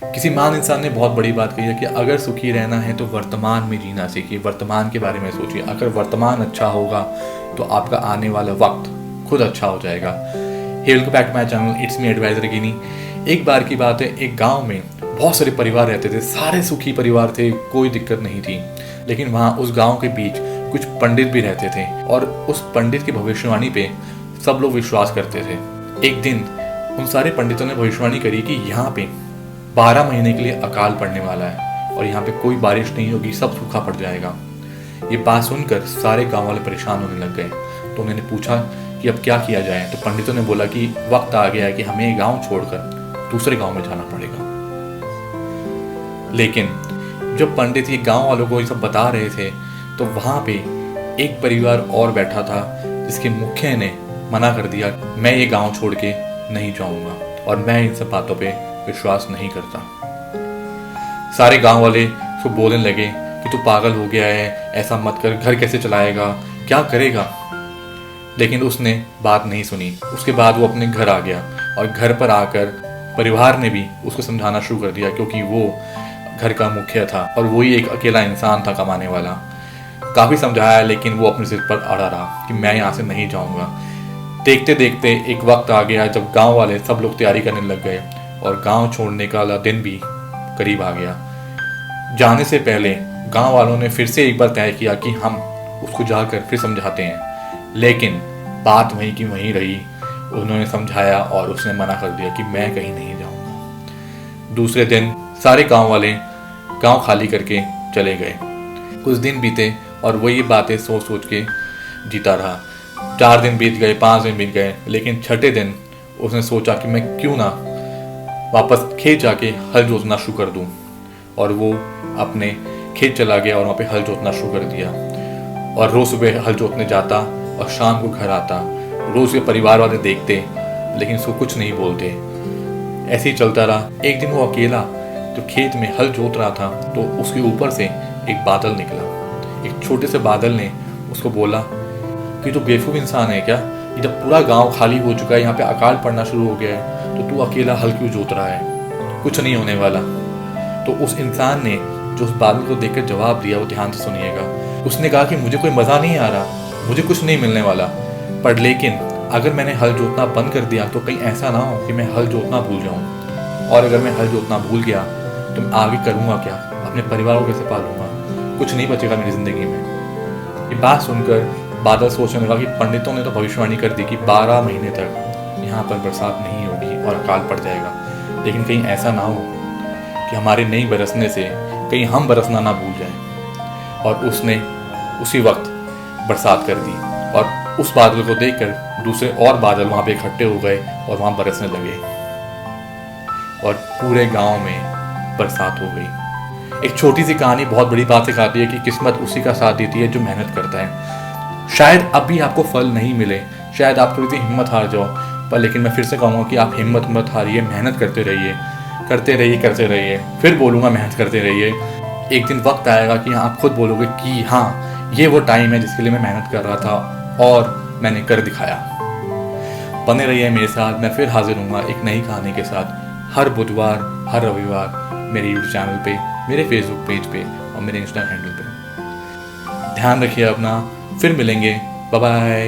किसी महान इंसान ने बहुत बड़ी बात कही है कि अगर सुखी रहना है तो वर्तमान में जीना सीखिए, वर्तमान के बारे में सोचिए। अगर वर्तमान अच्छा होगा तो आपका आने वाला वक्त खुद अच्छा हो जाएगा। Hey welcome back to my channel, it's me adviser Gini. एक बार की बात है, एक गांव में बहुत सारे परिवार रहते थे, सारे सुखी परिवार थे, कोई दिक्कत नहीं थी। लेकिन वहाँ उस गांव के बीच कुछ पंडित भी रहते थे और उस पंडित की भविष्यवाणी पे सब लोग विश्वास करते थे। एक दिन उन सारे पंडितों ने भविष्यवाणी करी कि यहाँ पे 12 महीने के लिए अकाल पड़ने वाला है और यहाँ पे कोई बारिश नहीं होगी, सब सूखा पड़ जाएगा। ये बात सुनकर सारे गांव वाले परेशान होने लग गए। तो उन्होंने पूछा कि अब क्या किया जाए। तो पंडितों ने बोला कि वक्त आ गया है कि हमें ये गांव छोड़कर दूसरे गांव में जाना पड़ेगा। लेकिन जब पंडित ये गांव वालों को ये सब बता रहे थे तो वहां पे एक परिवार और बैठा था जिसके मुखिया ने मना कर दिया, मैं ये गांव छोड़ के नहीं जाऊंगा और मैं इन सब बातों पे विश्वास नहीं करता। सारे गांव वाले उसको बोलने लगे कि तू पागल हो गया है, ऐसा मत कर, घर कैसे चलाएगा, क्या करेगा। लेकिन उसने बात नहीं सुनी। उसके बाद वो अपने घर आ गया और घर पर आकर परिवार ने भी उसको समझाना शुरू कर दिया, क्योंकि वो घर का मुखिया था और वही एक अकेला इंसान था कमाने वाला। काफ़ी समझाया लेकिन वो अपने सिर पर अड़ा रहा कि मैं यहाँ से नहीं जाऊँगा। देखते देखते एक वक्त आ गया जब गांव वाले सब लोग तैयारी करने लग गए और गांव छोड़ने का दिन भी करीब आ गया। जाने से पहले गांव वालों ने फिर से एक बार तय किया कि हम उसको जाकर फिर समझाते हैं, लेकिन बात वहीं की वहीं रही। उन्होंने समझाया और उसने मना कर दिया कि मैं कहीं नहीं जाऊंगा। दूसरे दिन सारे गांव वाले गांव खाली करके चले गए। कुछ दिन बीते और वो ये बातें सोच सोच के जीता रहा। 4 दिन बीत गए, 5 दिन बीत गए, लेकिन छठे दिन उसने सोचा कि मैं क्यों ना वापस खेत जाके हल जोतना शुरू कर दूं। और वो अपने खेत चला गया और वहाँ पे हल जोतना शुरू कर दिया और रोज सुबह हल जोतने जाता और शाम को घर आता। रोज के परिवार वाले देखते लेकिन उसको कुछ नहीं बोलते। ऐसे ही चलता रहा। एक दिन वो अकेला जो खेत में हल जोत रहा था तो उसके ऊपर से एक बादल निकला। एक छोटे से बादल ने उसको बोला कि तू बेवकूफ इंसान है क्या, ये जब पूरा गांव खाली हो चुका है, यहाँ पे अकाल पड़ना शुरू हो गया है, तो तू अकेला हल क्यों जोत रहा है, कुछ नहीं होने वाला। तो उस इंसान ने जो उस बादल को देखकर जवाब दिया, वो ध्यान से सुनिएगा। उसने कहा कि मुझे कोई मज़ा नहीं आ रहा, मुझे कुछ नहीं मिलने वाला, पर लेकिन अगर मैंने हल जोतना बंद कर दिया तो कहीं ऐसा ना हो कि मैं हल जोतना भूल जाऊँ, और अगर मैं हल जोतना भूल गया तो मैं आगे करूँगा क्या, अपने परिवार को कैसे पालूंगा, कुछ नहीं बचेगा मेरी ज़िंदगी में। ये बात सुनकर बादल सोचने लगा कि पंडितों ने तो भविष्यवाणी कर दी कि 12 महीने तक यहाँ पर बरसात नहीं होगी और अकाल पड़ जाएगा, लेकिन कहीं ऐसा ना हो कि हमारे नहीं बरसने से कहीं हम बरसना ना भूल जाएं। और उसने उसी वक्त बरसात कर दी और उस बादल को देखकर दूसरे और बादल वहाँ पे इकट्ठे हो गए और वहाँ बरसने लगे और पूरे गांव में बरसात हो गई। एक छोटी सी कहानी बहुत बड़ी बात सिखाती है कि किस्मत उसी का साथ देती है जो मेहनत करता है। शायद अभी आपको फल नहीं मिले, शायद आप थोड़ी सी हिम्मत हार जाओ, पर लेकिन मैं फिर से कहूँगा कि आप हिम्मत मत हारिए, मेहनत करते रहिए, करते रहिए, करते रहिए। फिर बोलूँगा मेहनत करते रहिए। एक दिन वक्त आएगा कि आप खुद बोलोगे कि हाँ, ये वो टाइम है जिसके लिए मैं मेहनत कर रहा था और मैंने कर दिखाया। बने रहिए मेरे साथ, मैं फिर हाजिर हूँगा एक नई कहानी के साथ हर बुधवार, हर रविवार मेरे यूट्यूब चैनल पे, मेरे फेसबुक पेज पे और मेरे इंस्टा हैंडल पे। ध्यान रखिए अपना, फिर मिलेंगे, बाय बाय।